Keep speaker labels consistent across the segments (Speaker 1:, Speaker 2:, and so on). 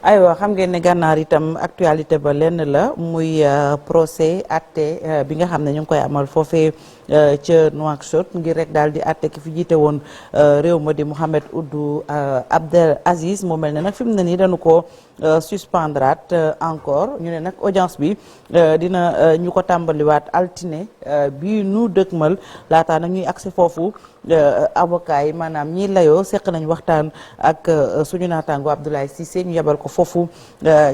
Speaker 1: aywa xam ngeen ne gànnaar itam actualité ba lenn la muy procès atte bi nga xam ne ñu ngi koy amal foofee ca Nouakchott ngir rek daal di atte ki fi jiite woon réew ma di Mohamed Ould Abdel Aziz moo mel ne nag fi mu ne nii dañu ko suspendraat encore ñu ne nag audience bi dina ñu ko tàmbaliwaat altine bi nu dëkkmal laataa nag ñuy agsi foofu avocat yi maanaam ñi layoo seq nañ waxtaan ak suñu naataango Abdoulaye Cissé ñu yebal ko foofu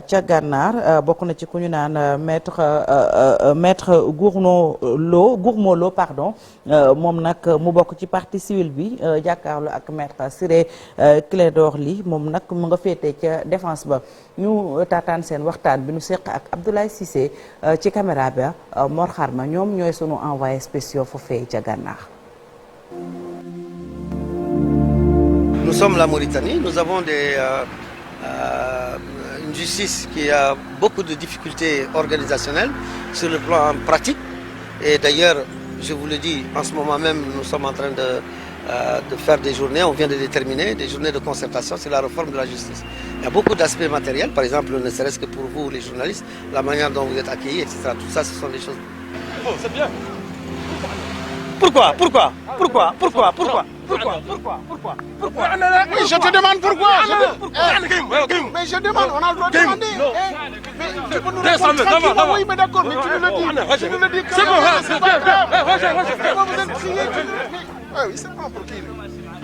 Speaker 1: ca gànnaar bokk na ci ku ñu naan maître Gourmont Lo pardon moom nag mu bokk ci partie civile bi jàkkaarloo ak maître Ciré Clédor Ly moom nag mu nga féetee ca défense ba ñu taataan seen waxtaan bi ñu seq ak Abdoulaye Cissé ci caméra ba Mor Xarma ñoom ñooy sunu envoyé spéciaux foofee ca gànnaar.
Speaker 2: Nous sommes la Mauritanie, nous avons une justice qui a beaucoup de difficultés organisationnelles sur le plan pratique. Et d'ailleurs, je vous le dis, en ce moment même, nous sommes en train de faire des journées, on vient de les terminer, des journées de concertation sur la réforme de la justice. Il y a beaucoup d'aspects matériels, par exemple, ne serait-ce que pour vous, les journalistes, la manière dont vous êtes accueillis, etc. Tout ça, ce sont des choses...
Speaker 3: Oh, c'est bien.
Speaker 2: Pourquoi
Speaker 3: Je te demande pourquoi. Mais je demande, on a le droit de demander. Mais tu peux nous répondre tranquillement, oui, mais d'accord, mais tu nous le dis. C'est bon, c'est pas grave. Vous êtes crié, oui, c'est pas pour qui.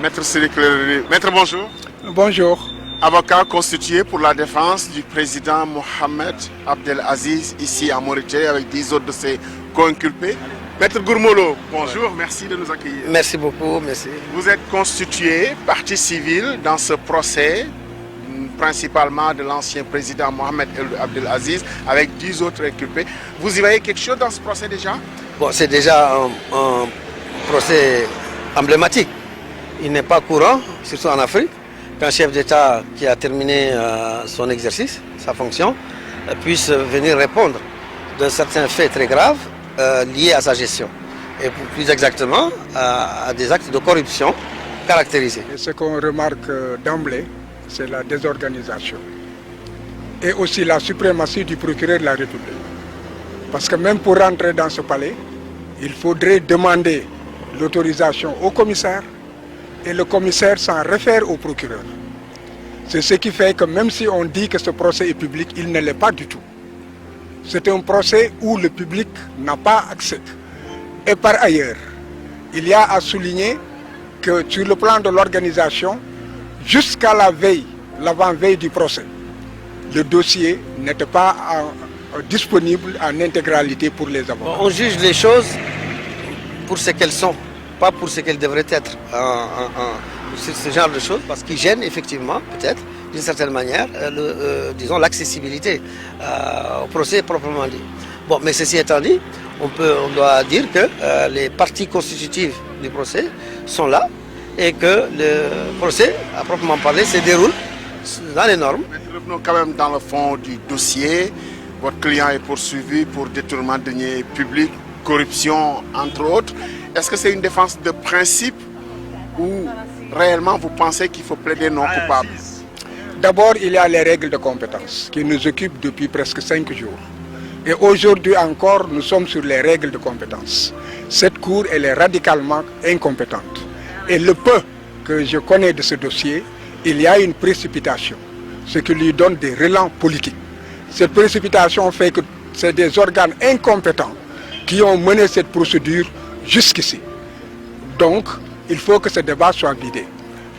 Speaker 4: Maître Ciré Clédor Ly. Maître, bonjour.
Speaker 5: Bonjour.
Speaker 4: Avocat constitué pour la défense du président Mohamed Abdel Aziz ici en Mauritanie avec 10 autres de ses co-inculpés. Maître Gourmont Lo, bonjour, merci de nous accueillir.
Speaker 2: Merci beaucoup, merci.
Speaker 4: Vous êtes constitué partie civile dans ce procès, principalement de l'ancien président Mohamed Abdel Aziz, avec 10 autres inculpés. Vous y voyez quelque chose dans ce procès déjà?
Speaker 2: Bon, c'est déjà un procès emblématique. Il n'est pas courant, surtout en Afrique, qu'un chef d'État qui a terminé son exercice, sa fonction, puisse venir répondre d'un certain fait très grave liés à sa gestion. Et plus exactement, à des actes de corruption caractérisés.
Speaker 5: Et ce qu'on remarque d'emblée, c'est la désorganisation. Et aussi la suprématie du procureur de la République. Parce que même pour rentrer dans ce palais, il faudrait demander l'autorisation au commissaire et le commissaire s'en réfère au procureur. C'est ce qui fait que même si on dit que ce procès est public, il ne l'est pas du tout. C'est un procès où le public n'a pas accès. Et par ailleurs, il y a à souligner que sur le plan de l'organisation, jusqu'à la veille, l'avant-veille du procès, le dossier n'était pas disponible en intégralité pour les avocats.
Speaker 2: On juge les choses pour ce qu'elles sont, pas pour ce qu'elles devraient être. Sur ce genre de choses, parce qu'ils gênent effectivement, peut-être, d'une certaine manière, disons, l'accessibilité au procès proprement dit. Bon, mais ceci étant dit, on doit dire que les parties constitutives du procès sont là et que le procès, à proprement parler, se déroule dans les normes.
Speaker 4: Revenons quand même dans le fond du dossier. Votre client est poursuivi pour détournement de deniers publics, corruption, entre autres. Est-ce que c'est une défense de principe ou réellement vous pensez qu'il faut plaider non coupable?
Speaker 5: D'abord, il y a les règles de compétence qui nous occupent depuis presque 5 jours. Et aujourd'hui encore, nous sommes sur les règles de compétence. Cette cour, elle est radicalement incompétente. Et le peu que je connais de ce dossier, il y a une précipitation, ce qui lui donne des relents politiques. Cette précipitation fait que c'est des organes incompétents qui ont mené cette procédure jusqu'ici. Donc, il faut que ce débat soit vidé.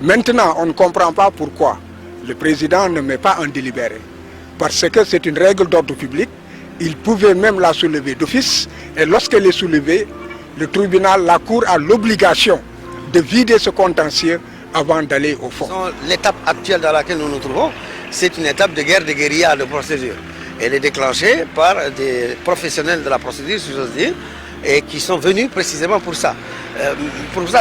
Speaker 5: Maintenant, on ne comprend pas pourquoi le président ne met pas un délibéré. Parce que c'est une règle d'ordre public. Il pouvait même la soulever d'office. Et lorsqu'elle est soulevée, le tribunal, la cour a l'obligation de vider ce contentieux avant d'aller au fond.
Speaker 2: L'étape actuelle dans laquelle nous nous trouvons, c'est une étape de guerre de guérilla de procédure. Elle est déclenchée par des professionnels de la procédure, si j'ose dire, et qui sont venus précisément pour ça.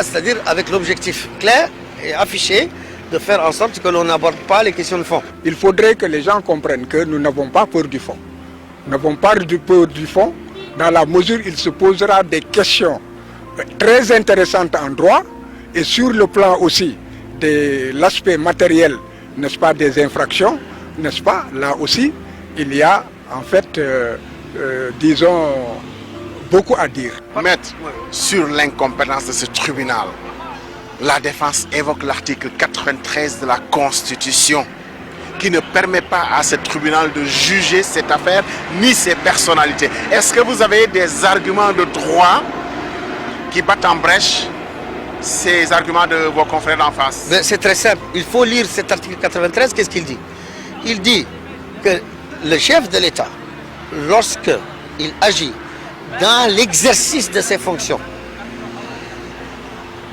Speaker 2: C'est-à-dire avec l'objectif clair et affiché de faire en sorte que l'on n'aborde pas les questions de fond.
Speaker 5: Il faudrait que les gens comprennent que nous n'avons pas peur du fond. Nous n'avons pas peur du fond dans la mesure où il se posera des questions très intéressantes en droit et sur le plan aussi de l'aspect matériel, n'est-ce pas, des infractions. n'est-ce pas? Là aussi, il y a en fait, disons, beaucoup à dire.
Speaker 4: Maître, sur l'incompétence de ce tribunal, la défense évoque l'article 93 de la Constitution qui ne permet pas à ce tribunal de juger cette affaire ni ses personnalités. Est-ce que vous avez des arguments de droit qui battent en brèche ces arguments de vos confrères d'en face?
Speaker 2: C'est très simple. Il faut lire cet article 93. Qu'est-ce qu'il dit? Il dit que le chef de l'État, lorsqu'il agit dans l'exercice de ses fonctions,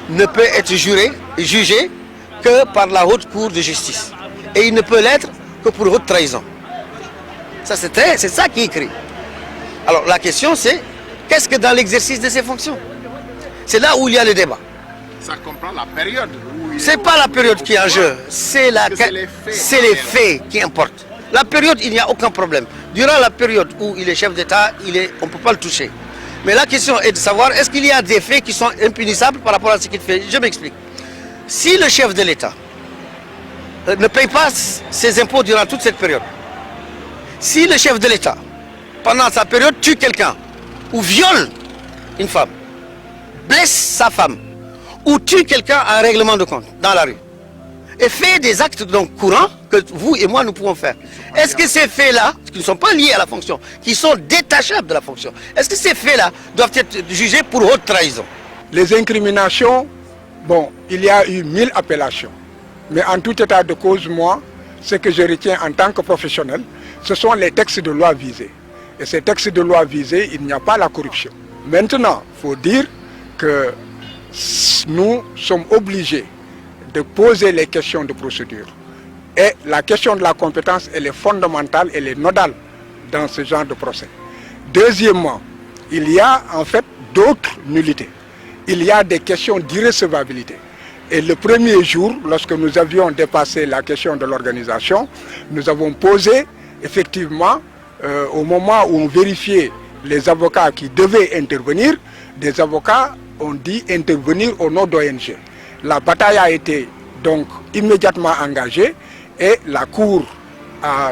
Speaker 2: ne peut être jugé que par la haute cour de justice. Et il ne peut l'être que pour haute trahison. Ça, c'est ça qui est écrit. Alors la question c'est, qu'est-ce que dans l'exercice de ses fonctions? C'est là où il y a le débat.
Speaker 4: Ça comprend la période où il
Speaker 2: C'est pas la période qui est en jeu, c'est les faits qui importent. La période, il n'y a aucun problème. Durant la période où il est chef d'État, on ne peut pas le toucher. Mais la question est de savoir, est-ce qu'il y a des faits qui sont impunissables par rapport à ce qu'il fait? Je m'explique. Si le chef de l'État ne paye pas ses impôts durant toute cette période, si le chef de l'État, pendant sa période, tue quelqu'un, ou viole une femme, blesse sa femme, ou tue quelqu'un en règlement de compte dans la rue, et fait des actes donc courants que vous et moi nous pouvons faire. Est-ce que ces faits-là, qui ne sont pas liés à la fonction, qui sont détachables de la fonction, est-ce que ces faits-là doivent être jugés pour haute trahison?
Speaker 5: Les incriminations, bon, il y a eu 1000 appellations. Mais en tout état de cause, moi, ce que je retiens en tant que professionnel, ce sont les textes de loi visés. Et ces textes de loi visés, il n'y a pas la corruption. Maintenant, il faut dire que nous sommes obligés de poser les questions de procédure. Et la question de la compétence, elle est fondamentale, elle est nodale dans ce genre de procès. Deuxièmement, il y a en fait d'autres nullités. Il y a des questions d'irrecevabilité. Et le premier jour, lorsque nous avions dépassé la question de l'organisation, nous avons posé effectivement, au moment où on vérifiait les avocats qui devaient intervenir, des avocats ont dit intervenir au nom d'ONG. La bataille a été donc immédiatement engagée et la Cour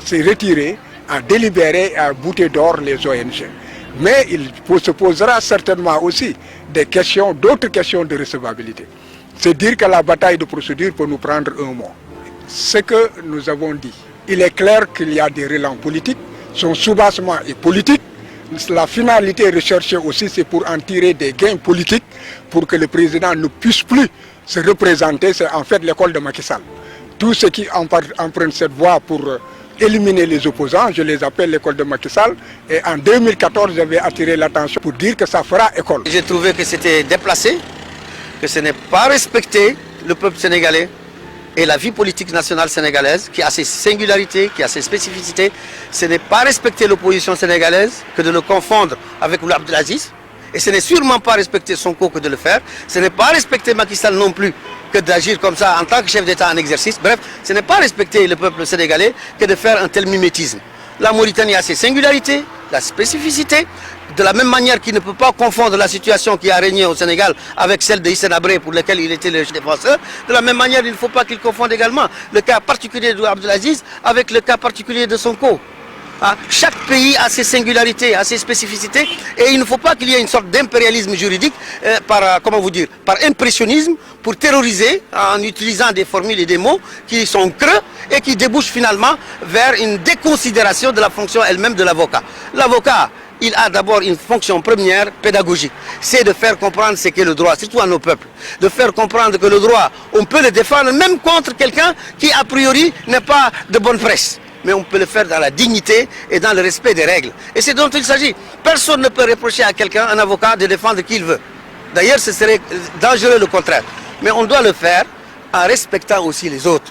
Speaker 5: s'est retirée, a délibéré et a bouté d'or les ONG. Mais il se posera certainement aussi d'autres questions de recevabilité. C'est dire que la bataille de procédure peut nous prendre un mois. Ce que nous avons dit, il est clair qu'il y a des relents politiques, son soubassement est politique. La finalité recherchée aussi, c'est pour en tirer des gains politiques, pour que le président ne puisse plus se représenter. C'est en fait l'école de Macky Sall. Tous ceux qui empruntent cette voie pour éliminer les opposants, je les appelle l'école de Macky Sall. Et en 2014, j'avais attiré l'attention pour dire que ça fera école.
Speaker 2: J'ai trouvé que c'était déplacé, que ce n'est pas respecter le peuple sénégalais et la vie politique nationale sénégalaise, qui a ses singularités, qui a ses spécificités. Ce n'est pas respecter l'opposition sénégalaise que de le confondre avec Ould Abdelaziz. Et ce n'est sûrement pas respecter Sonko que de le faire. Ce n'est pas respecter Macky Sall non plus que d'agir comme ça en tant que chef d'État en exercice. Bref, ce n'est pas respecter le peuple sénégalais que de faire un tel mimétisme. La Mauritanie a ses singularités, la spécificité, de la même manière qu'il ne peut pas confondre la situation qui a régné au Sénégal avec celle de Hissène Habré pour laquelle il était le défenseur. De la même manière, il ne faut pas qu'il confonde également le cas particulier de Abdelaziz avec le cas particulier de Sonko. Chaque pays a ses singularités, a ses spécificités, et il ne faut pas qu'il y ait une sorte d'impérialisme juridique par impressionnisme, pour terroriser en utilisant des formules et des mots qui sont creux et qui débouchent finalement vers une déconsidération de la fonction elle-même de l'avocat. L'avocat, il a d'abord une fonction première pédagogique, c'est de faire comprendre ce qu'est le droit, surtout à nos peuples, de faire comprendre que le droit, on peut le défendre même contre quelqu'un qui a priori n'est pas de bonne presse. Mais on peut le faire dans la dignité et dans le respect des règles. Et c'est dont il s'agit. Personne ne peut reprocher à quelqu'un, un avocat, de défendre qui il veut. D'ailleurs, ce serait dangereux le contraire. Mais on doit le faire en respectant aussi les autres.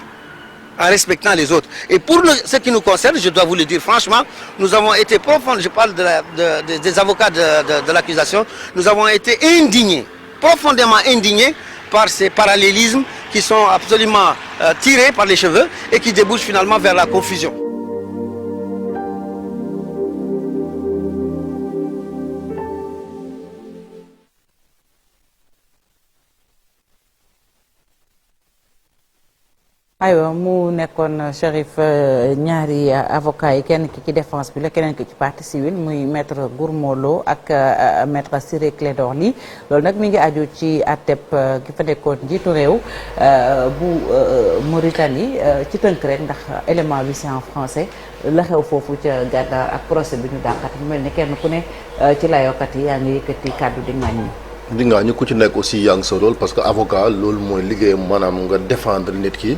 Speaker 2: En respectant les autres. Et pour ce qui nous concerne, je dois vous le dire franchement, nous avons été profondément, je parle des avocats de l'accusation, nous avons été indignés, profondément indignés par ces parallélismes qui sont absolument tirés par les cheveux et qui débouchent finalement vers la confusion.
Speaker 1: aywa mu nekkoon Chérif ñaari avocat yi kenn ki ci défense bi la keneen ki ci partie civile muy maître Gourmont Lo ak maître Ciré Clédor Ly loolu nag mi ngi aju ci àtteb ki fa nekkoon njiitu réew bu Mauritanie ci tënk rek ndax élément bi c'est en français la xew foofu ca Gàddaar ak procès bi ñu dàqat mu mel ni kenn ku ne ci layokat yi yaa ngi yëkkati kàddu di ŋàññi.
Speaker 6: di nga ñu ku ci nekk aussi yaa ngi sa rôle parce que avocat loolu mooy liggéeyam maanaam nga défendre nit ki.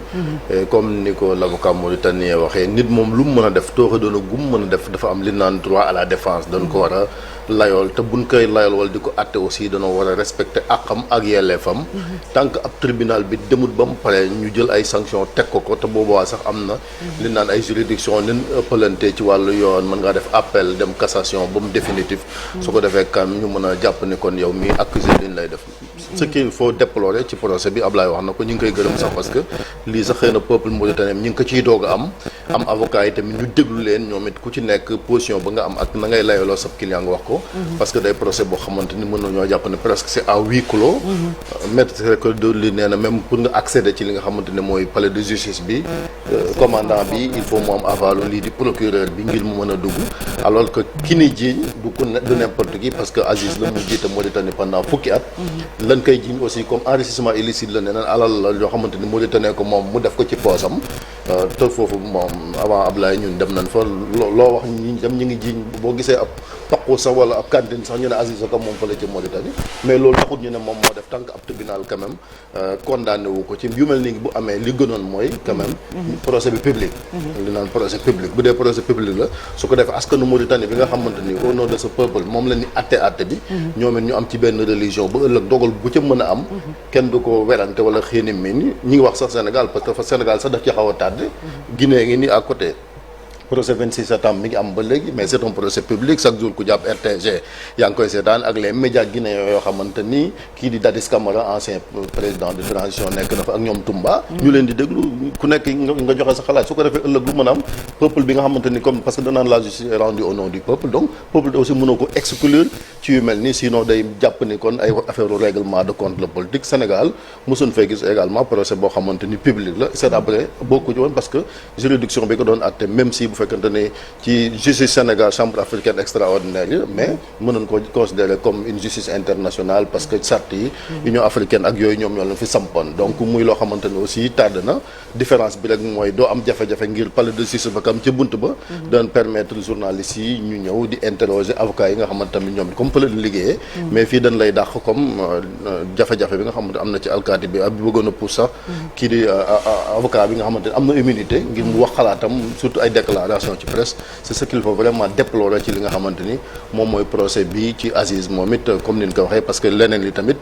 Speaker 6: comme ni ko l' avocat mauritanien waxee nit moom lu mu mën a def tooxe doona gum mën a def dafa am li naan droit à la défense dañ ko war a layool te buñ koy layool wala di ko atte aussi dañoo war a respecter àqam ak yelleefam. tant que ab tribunal bi demut ba mu pare ñu jël ay sanctions teg ko te boobaa sax am na. li naan ay juridiction nin ëppalante ci wàllu yoon mën ngaa def appel dem cassation ba mu définitif. su ko defee kam ñu mën a jàpp ni kon yow mi accusé liñ lay def. ce qu'il faut déplorer ci procès bi Ablaye wax na ko ñu ngi koy gërëm sax parce que lii sax xëy na peuple mauritanien ñu ngi ko ciy doog a am avocat yi tamit ñu déglu leen ñoom it ku ci nekk position ba nga am ak na ngay layaloo sab client nga wax ko parce que day procès boo xamante ni mën na ñoo jàpp ne presque c'est à huis clos maître Clédor Ly nee na même pour nga accéder ci li nga xamante ne mooy palais de justice bi commandant bi il faut mu am avalu lii di procureur bi ngir mu mën a dugg alors que ki ni jiiñ du n'importe qui parce que Aziz la mu jiite Mauritanie pendant fukki at lan koy jiiñ aussi comme enrichissement illicite la ne neen alal la yoo xamante ni Mauritanie ko moom mu def ko ci poosam te foofu moom avant Ablaye ñun dem nañ fa loo wax ñi dem ñu ngi jiiñ boo gisee ab paqu sax wala ab cantine sax ñu ne Aziz ko moom fa la ci Mauritanie mais loolu taxut ñu ne moom moo def tant que ab tribunal quand même condamné wu ko ci yu mel ni bu amee li gënoon mooy quand même procès bi public li naan procès public bu dee procès public la su ko defee askanu Mauritanie bi nga xamante ni au nom de ce peuple moom la ni atte bi ñoom it ñu am ci benn religion ba ëllëg dogal bu ca mën a am kenn du ko werante wala xiini mi ni ñi ngi wax sax Sénégal parce que fa Sénégal sax daf ci xaw a tardé Guinée ngi ni à côté procès 26 septembre mi ngi am ba léegi mais c'est un procès public chaque jour ku jàpp RTG yaa ngi koy seetaan ak les médias guinéens yoo xamante ni kii di Dadis Camara ancien président de transition nekk na fa ak ñoom Toumba ñu leen di déglu ku nekk nga joxe sa xalaat su ko defee ëllëg lu mën a am peuple bi nga xamante ni comme parce que danaan la justice est rendue au nom du peuple donc peuple aussi mënoo ko exclure ci yu mel ni sinon day jàpp ni kon ay affaire u règlement de compte la politique Sénégal mosuñ fay gis également procès boo xamante ni public la c'est après bokku ci woon parce que juridiction bi ko doon atte même si fekkante ne ci justice Sénégal chambre africaine extraordinaire yi mais mënoon ko considérer comme une justice internationale parce que charte yi Union africaine ak yooyu ñoom ñoo leen fi sampoon donc muy loo xamante ne aussi tardé na différence bi rek mooy doo am jafe-jafe ngir palais de justice ba kam ca bunt ba doon permettre journalistes yi ñu ñëw di interroger avocats yi nga xamante tamit ñoom comme fa la di liggéeyee mais fii dañ lay dàq comme jafe-jafe bi nga xamante am na ci alkaati bi ak bi bëggoon a pousse sax kii di avocat bi nga xamante ne am na immunité ngir mu wax xalaatam surtout ay déclaration ci presse c'est ce qu'il faut vraiment déplorer ci li nga xamante ni moom mooy procès bi ci Aziz moom it comme ni ñu ko waxee parce que leneen li tamit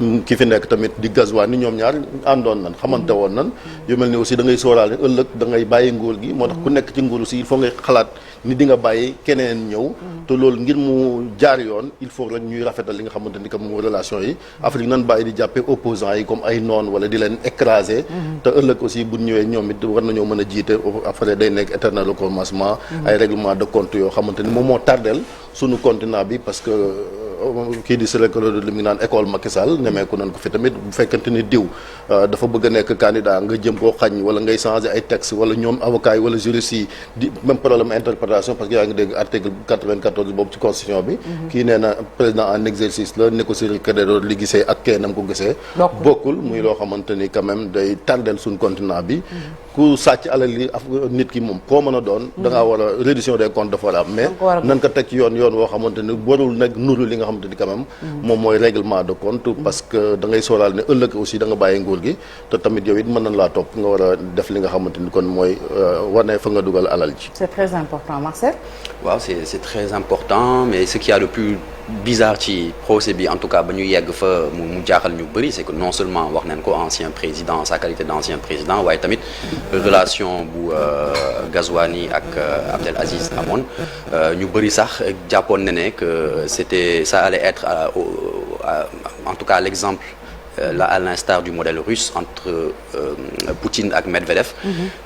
Speaker 6: ki fi nekk tamit di Gazouani ñoom ñaar àndoon nan xamante woon nan yu mel ni aussi da ngay sóoraale ëllëg da ngay bàyyi nguur gi moo tax ku nekk ci nguur aussi il faut ngay xalaat ni di nga bàyyi keneen ñëw te loolu ngir mu jaar yoon il faut rek ñuy rafetal li nga xamante ni comme relation yi Afrique nan bàyyi di jàppee opposants yi comme ay noon wala di leen écraser te ëllëg aussi bu ñëwee ñoom it war nañoo mën a jiite après day nekk éternel recommencement ay règlement de compte yoo xamante ni moom moo tardel suñu continent bi parce que kii di Ciré Clédor Ly mi ngi naan école Macky Sall nemeeku nañ ko fi tamit bu fekkante ni diw dafa bëgg a nekk candidat nga jëm koo xañ wala ngay changer ay texte wala ñoom avocats yi wala juristes yi di même problème interprétation parce que yaa ngi dégg article 94 boobu ci constitution bi kii nee na président en exercice la ne ko Ciré Clédor Ly gisee ak keenam ko gisee bokkul muy loo xamante ni quand même day tardel suñ continent bi ku sàcc alal li nit ki moom koo mën a doon da ngaa war a reddition des comptes dafa war a am mais nan ko teg ci yoon woo xamante ni warul nag nuru li nga xamante ni quand même moom mooy règlement de compte parce que da ngay sóoraal ne ëllëg aussi da nga bàyyi nguur gi te tamit yow it mën nañ laa topp nga war a def li nga xamante ni kon mooy wane fa nga dugal alal ji.
Speaker 1: C'est très important Marcel.
Speaker 7: waaw c'est très important mais ce qu'il y a de plus bizarre ci procès bi en tout cas ba ñu yegg fa mu jaaxal ñu bëri c'est que non seulement wax nañ ko ancien président sa qualité d'ancien président waaye tamit relation bu Gazouani ak Abdel Aziz amoon ñu bëri sax jàppoon na ne que ça allait être en tout cas l'exemple là à l'instar du modèle russe entre Poutine ak Medvedev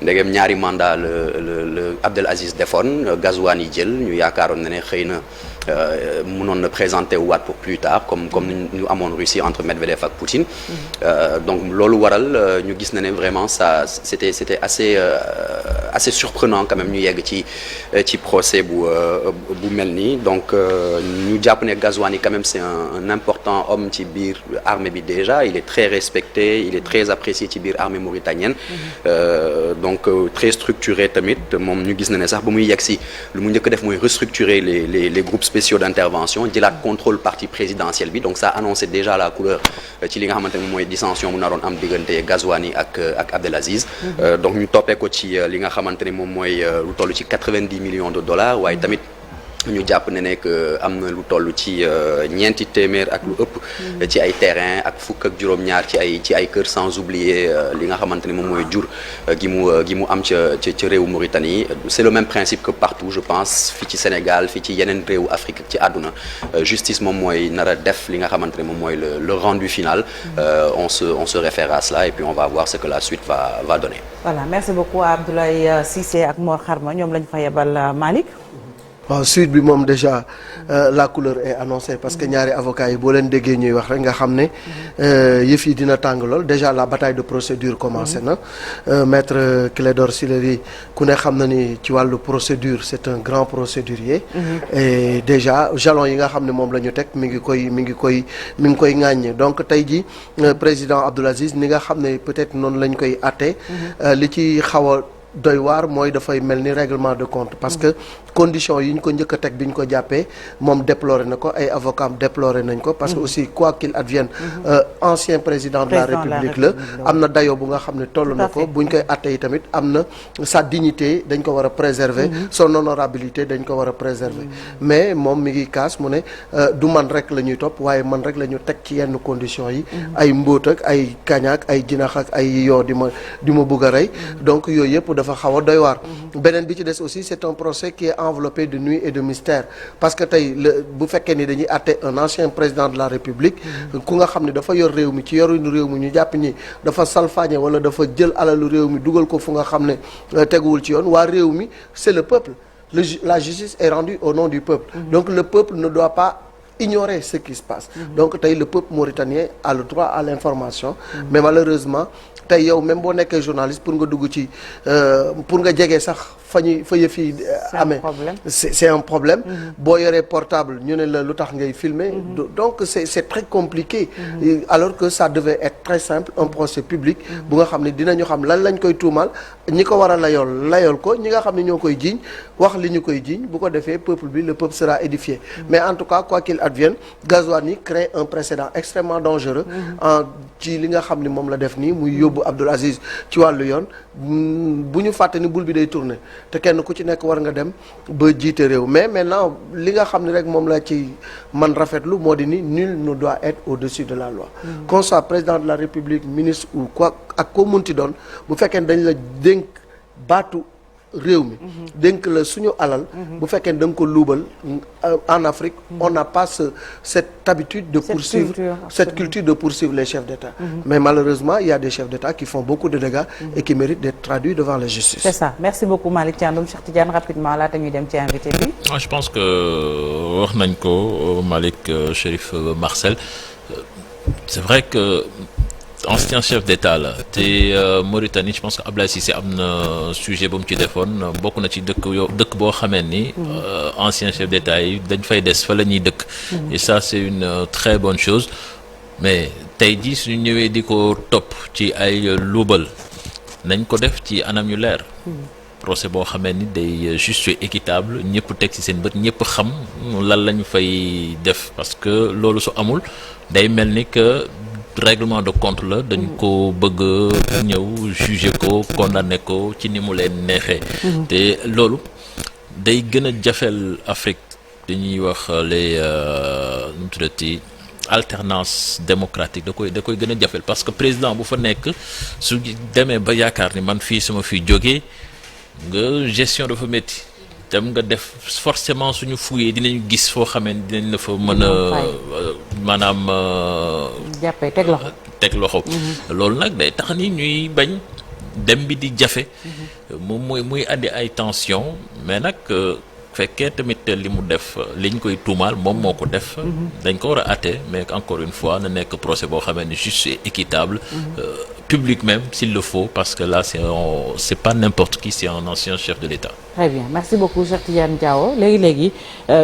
Speaker 7: ndegem ñaari mandat le Abdel Aziz defoon Gazouani jël ñu yaakaaroon na ne xëy na mënoon na présenter waat pour plus tard comme ñu amoon Russie entre Medvedev ak Poutine. Donc loolu waral ñu gis na ne vraiment ça c'était assez surprenant quand même ñu yegg ci procès bu mel nii donc ñu jàpp ne Ghazouani quand même c'est un important homme ci biir armée bi déjà il est très respecté il est très apprécié ci biir armée mauritanienne. Donc très structuré tamit moom ñu gis na ne sax ba muy yegg si lu mu njëkk def mooy restructurer les groupes spéciaux d'intervention jëlaat contrôle parti présidentiel bi donc ça annonçait déjà la couleur ci li nga xamante ne mooy dissension bu naroon am diggante Ghazouani ak Abdelaziz. Donc ñu toppee ko ci li nga xamante ne moom mooy lu toll ci 90 millions de dollars waaye tamit ñu jàpp ne nekk am na lu toll ci ñeenti téeméer ak lu ëpp ci ay terrain ak fukk ak juróom-ñaar ci ay kër sans oublier li nga xamante ne moom mooy jur gi mu am ca réewu Mauritanie c'est le même principe que partout je pense fii ci Sénégal fii ci yeneen réewu Afrique ci àdduna justice moom mooy nar a def li nga xamante ne moom mooy le rendu final on se réfère à cela et puis on va voir ce que la suite va donner.
Speaker 1: Voilà, merci beaucoup Abdoulaye Cissé ak Mor Kharma ñoom lañu fa yebal Malick.
Speaker 8: waaw suite bi moom déjà la couleur est annoncée parce que ñaari avocats yi boo leen déggee ñuy wax rek nga xam ne yëf yi dina tàng lool déjà la bataille de procédure commencé na maître Clédor Ciré ku ne xam na ni ci wàllu procédure c'est un grand procédurier et déjà jalon yi nga xam ne moom la ñu teg mi ngi koy ŋàññe donc tey ji président Abdoul Aziz ni nga xam ne peut-être noonu lañ koy àtte li ci xaw a doy waar mooy dafay mel ni règlement de compte parce que conditions yi ñu ko njëkk a teg bi ñu ko jàppee moom déploré na ko ay avocats am déploré nañ ko parce que aussi quoi qu'il advienne ancien président de la République la am na dayoo bu nga xam ne toll na ko buñ koy atte yi tamit am na sa dignité dañ ko war a préserver son honorabilité dañ ko war a préserver mais moom mi ngi kaas mu ne du man rek la ñuy topp waaye man rek la ñu teg ci yenn conditions yi ay mbóot ak ay kañaak ay jinax ak ay yoo di ma bugg a rey donc yooyu yëpp dafa xaw a doy waar beneen bi ci des aussi c'est un procès qui est enveloppé de nuit et de mystère parce que tey bu fekkee ni dañuy àtte un ancien président de la République ku nga xam ne dafa yor réew mi ci yorinu réew mi ñu jàpp ñi dafa salfaañe wala dafa jël alalu réew mi dugal ko fu nga xam ne teguwul ci yoon waa réew mi c'est le peuple la justice est rendue au nom du peuple donc le peuple ne doit pas ignorer ce qui se passe donc tey le peuple mauritanien a le droit à l'information mais malheureusement tey yow même boo nekkee journaliste pour nga dugg ci pour nga jege sax fa yëf yi amee c'est un problème boo yoree portable ñu ne la lu tax ngay filmer donc c'est très compliqué alors que ça devait être très simple un procès public bu nga xam ne dinañu xam lan lañ koy tuumal ñi ko war a layool ko ñi nga xam ne ñoo koy jiiñ wax li ñu koy jiiñ bu ko defee le peuple sera édifié mais en tout cas quoi qu'il advienne Ghazouani crée un précédent extrêmement dangereux ci li nga xam ne moom la def nii muy yóbbu Abdoul Aziz ci wàllu yoon bu ñu fàtte ni boule bi day tourner te kenn ku ci nekk war nga dem ba jiite réew mais maintenant li nga xam ne rek moom la ci man rafetlu moo di ni nul ne doit être au-dessus de la loi qu'on soit président de la République ministre ou quoi ak koo munti doon bu fekkee dañ la dénk baatu réew mi dénk la suñu alal bu fekkee da nga ko luubal en Afrique on n'a pas cette habitude de poursuivre cette culture de poursuivre les chefs d'État mais malheureusement il y a des chefs d'État qui font beaucoup de dégâts et qui méritent d'être traduits devant la justice.
Speaker 1: C'est ça, merci beaucoup Malick Thiandoum. Cheikh Tidiane rapidement laata ñuy dem ci invité bi.
Speaker 9: Je pense que wax nañ ko Malick Chérif Marcel c'est vrai que ancien chef d'État la te Mauritanie je pense que Abdoulaye Cissé am na sujet bu mu ci defoon bokk na ci dëkk boo xamee ni ancien chef d'État yi dañ fay des fa la ñuy dëkk et ça c'est une très bonne chose mais tey jii suñu ñëwee di ko topp ci ay luubal nañ ko def ci anam yu leer procès boo xamee ni day juste équitable ñëpp teg ci seen bët ñëpp xam lan lañu fay def parce que loolu su amul day mel ni que règlement de compte la dañ ko bëgg ñëw juger ko condamner ko ci ni mu leen neexee te loolu day gën a jafeel Afrique dañuy wax les nu mu tuddati alternance démocratique da koy gën a jafeel parce que président bu fa nekk su demee ba yaakaar ni man fii suma fi jógee nga gestion dafa métti dem nga def forcément suñu fuyee dinañu gis foo xamee dinañ la fa mën a maanaam
Speaker 1: jàppee
Speaker 9: teg loxo loolu nag day tax ni ñuy bañ dem bi di jafe moom muy andi ay tension mais nag fekkee tamit li mu def liñ koy tuumaal moom moo ko def. dañ ko war a àtte mais encore une fois na nekk procès boo xamee ne juste et équitable. Public même s'il le faut parce que là c'est pas n'importe qui, c'est un ancien chef de l'État.
Speaker 1: Très bien, merci beaucoup Cheikh Tidiane Diawo léegi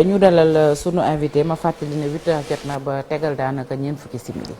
Speaker 1: ñu dalal sunu invité ma fàttali ne 8h jot na ba tegal daanaka ñeent fukki simili.